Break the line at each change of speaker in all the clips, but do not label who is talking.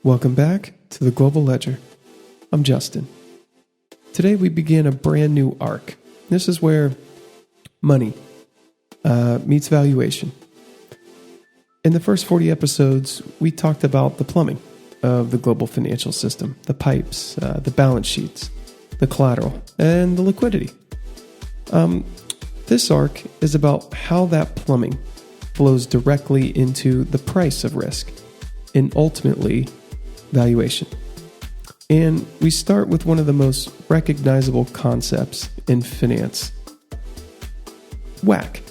Welcome back to the Global Ledger. I'm Justin. Today we begin a brand new arc. This is where money meets valuation. In the first 40 episodes, we talked about the plumbing of the global financial system, the pipes, the balance sheets, the collateral, and the liquidity. This arc is about how that plumbing flows directly into the price of risk and ultimately valuation. And we start with one of the most recognizable concepts in finance, WACC,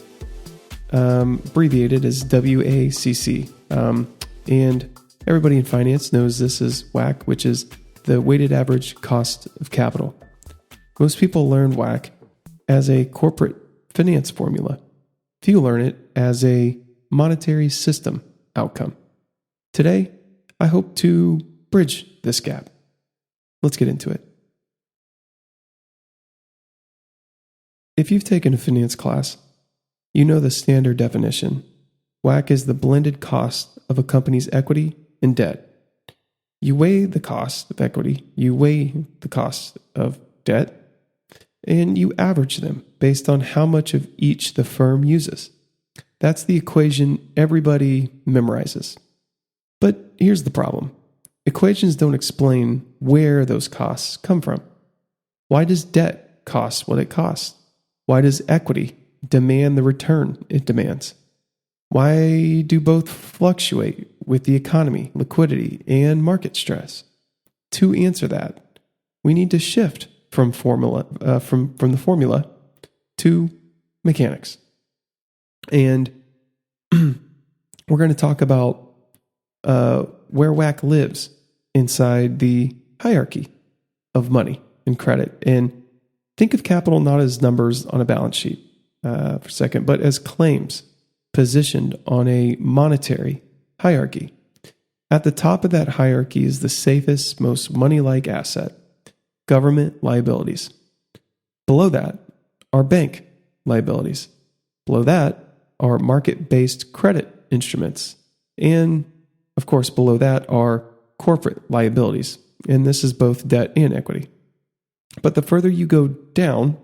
abbreviated as WACC. And everybody in finance knows this is WACC, which is the weighted average cost of capital. Most people learn WACC as a corporate finance formula. Few learn it as a monetary system outcome. Today, I hope to bridge this gap. Let's get into it. If you've taken a finance class, you know the standard definition. WACC is the blended cost of a company's equity and debt. You weigh the cost of equity, you weigh the cost of debt, and you average them based on how much of each the firm uses. That's the equation everybody memorizes. But here's the problem. Equations don't explain where those costs come from. Why does debt cost what it costs? Why does equity demand the return it demands? Why do both fluctuate with the economy, liquidity, and market stress? To answer that, we need to shift from the formula to mechanics. And we're going to talk about where WACC lives inside the hierarchy of money and credit. And think of capital not as numbers on a balance sheet for a second, but as claims positioned on a monetary hierarchy. At the top of that hierarchy is the safest, most money-like asset, government liabilities. Below that are bank liabilities. Below that are market-based credit instruments. And of course, below that are corporate liabilities, and this is both debt and equity. But the further you go down,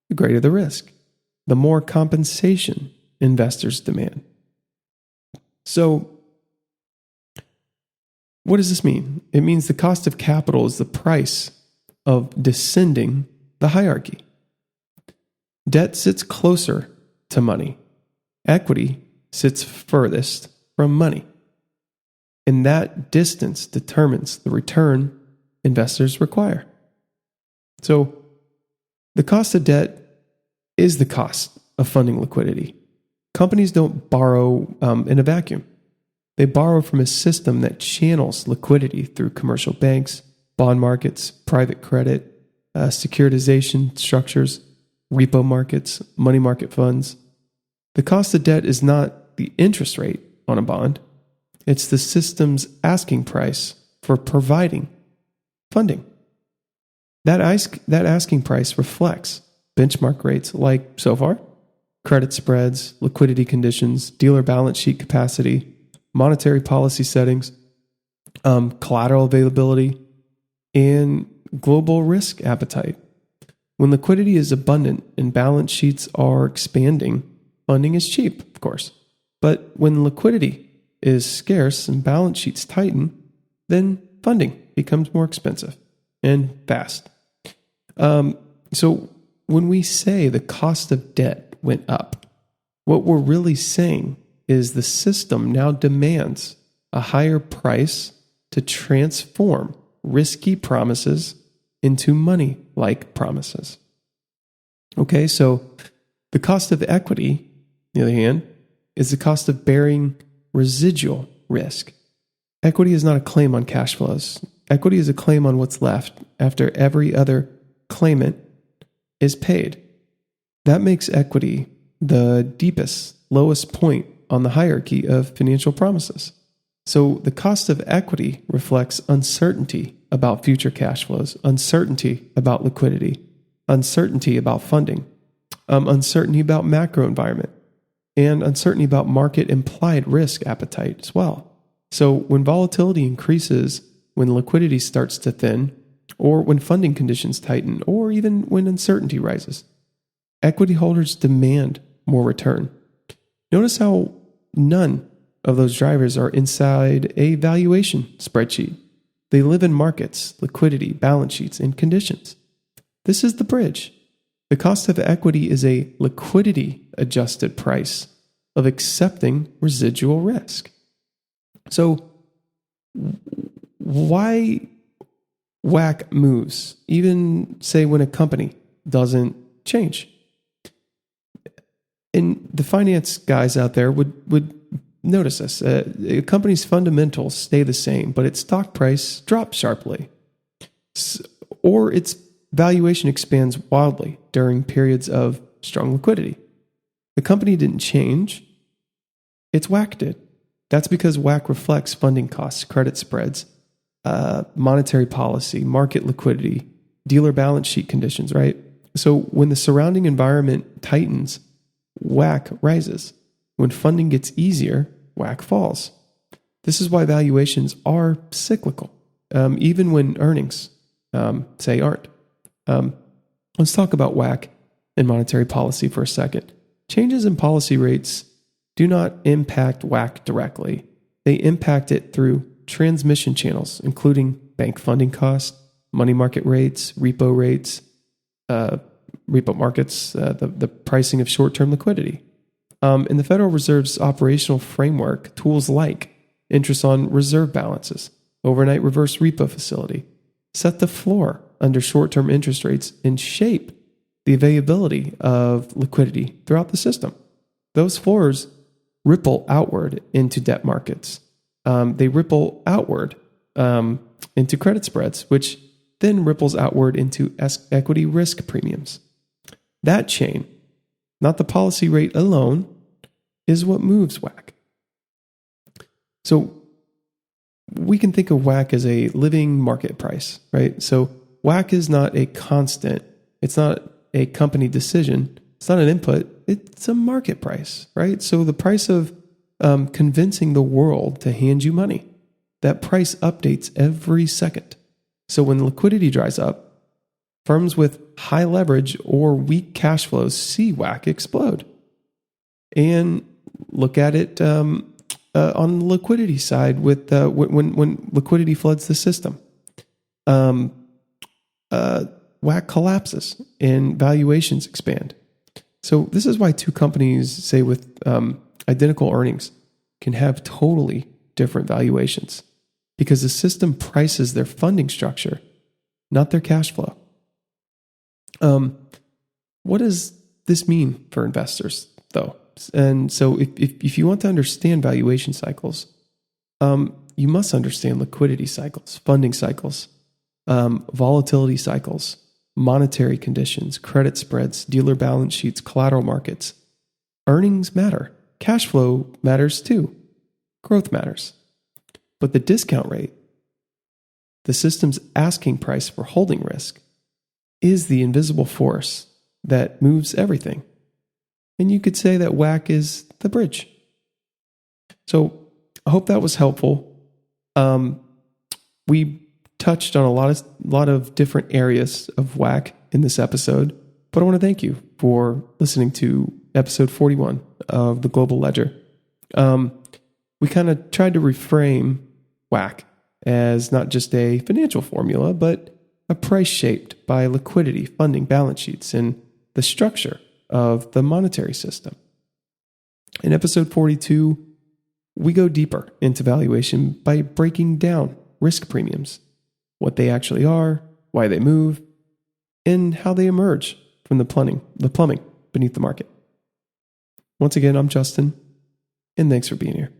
the greater the risk, the more compensation investors demand. So, what does this mean? It means the cost of capital is the price of descending the hierarchy. Debt sits closer to money. Equity sits furthest from money. And that distance determines the return investors require. So, the cost of debt is the cost of funding liquidity. Companies don't borrow in a vacuum. They borrow from a system that channels liquidity through commercial banks, bond markets, private credit, securitization structures, repo markets, money market funds. The cost of debt is not the interest rate on a bond. It's the system's asking price for providing funding. That asking price reflects benchmark rates like SOFR, credit spreads, liquidity conditions, dealer balance sheet capacity, monetary policy settings, collateral availability, and global risk appetite. When liquidity is abundant and balance sheets are expanding, funding is cheap, of course. But when liquidity is scarce and balance sheets tighten, then funding becomes more expensive and fast. So when we say the cost of debt went up, what we're really saying is the system now demands a higher price to transform risky promises into money-like promises. Okay, so the cost of equity, on the other hand, is the cost of bearing residual risk. Equity is not a claim on cash flows. Equity is a claim on what's left after every other claimant is paid. That makes equity the deepest, lowest point on the hierarchy of financial promises. So the cost of equity reflects uncertainty about future cash flows, uncertainty about liquidity, uncertainty about funding, uncertainty about macro environment, and uncertainty about market implied risk appetite as well. So when volatility increases, when liquidity starts to thin, or when funding conditions tighten, or even when uncertainty rises, equity holders demand more return. Notice how none of those drivers are inside a valuation spreadsheet. They live in markets, liquidity, balance sheets, and conditions. This is the bridge. The cost of equity is a liquidity-adjusted price of accepting residual risk. So, why WACC moves, even, say, when a company doesn't change? And the finance guys out there would notice this. A company's fundamentals stay the same, but its stock price drops sharply. Or its valuation expands wildly during periods of strong liquidity. The company didn't change, its WACC did. That's because WACC reflects funding costs, credit spreads, monetary policy, market liquidity, dealer balance sheet conditions, right? So when the surrounding environment tightens, WACC rises. When funding gets easier, WACC falls. This is why valuations are cyclical, even when earnings, say, aren't. Let's talk about WACC and monetary policy for a second. Changes in policy rates do not impact WACC directly. They impact it through transmission channels, including bank funding costs, money market rates, repo markets, the pricing of short-term liquidity. In the Federal Reserve's operational framework, tools like interest on reserve balances, overnight reverse repo facility, set the floor under short-term interest rates and shape the availability of liquidity throughout the system. Those floors ripple outward into debt markets. They ripple outward into credit spreads, which then ripples outward into equity risk premiums. That chain, not the policy rate alone, is what moves WACC. So we can think of WACC as a living market price, right? So WACC is not a constant. It's not a company decision. It's not an input. It's a market price, right? So the price of convincing the world to hand you money, that price updates every second. So when liquidity dries up, firms with high leverage or weak cash flows see WACC explode. And look at it on the liquidity side with when liquidity floods the system. WACC collapses and valuations expand. So this is why two companies, say with identical earnings, can have totally different valuations, because the system prices their funding structure, not their cash flow. What does this mean for investors, though? And so if you want to understand valuation cycles, you must understand liquidity cycles, funding cycles, volatility cycles, monetary conditions, credit spreads, dealer balance sheets, collateral markets. Earnings matter. Cash flow matters too. Growth matters. But the discount rate, the system's asking price for holding risk, is the invisible force that moves everything. And you could say that WACC is the bridge. So I hope that was helpful. We touched on a lot of different areas of WACC in this episode, but I want to thank you for listening to episode 41 of the Global Ledger. We kind of tried to reframe WACC as not just a financial formula, but a price shaped by liquidity, funding, balance sheets, and the structure of the monetary system. In episode 42, we go deeper into valuation by breaking down risk premiums, what they actually are, why they move, and how they emerge from the plumbing beneath the market. Once again, I'm Justin, and thanks for being here.